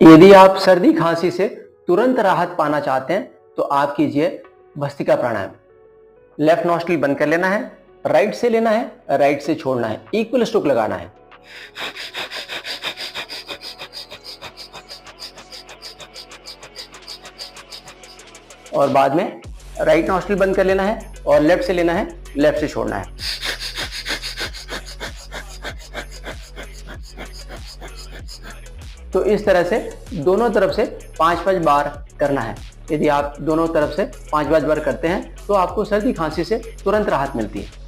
यदि आप सर्दी खांसी से तुरंत राहत पाना चाहते हैं तो आप कीजिए भस्त्रिका प्राणायाम। लेफ्ट नॉस्ट्रिल बंद कर लेना है, राइट से लेना है, राइट से छोड़ना है, इक्वल स्ट्रोक लगाना है। और बाद में राइट नॉस्ट्रिल बंद कर लेना है और लेफ्ट से लेना है, लेफ्ट से छोड़ना है। तो इस तरह से दोनों तरफ से 5-5 बार करना है। यदि आप दोनों तरफ से 5-5 बार करते हैं तो आपको सर्दी खांसी से तुरंत राहत मिलती है।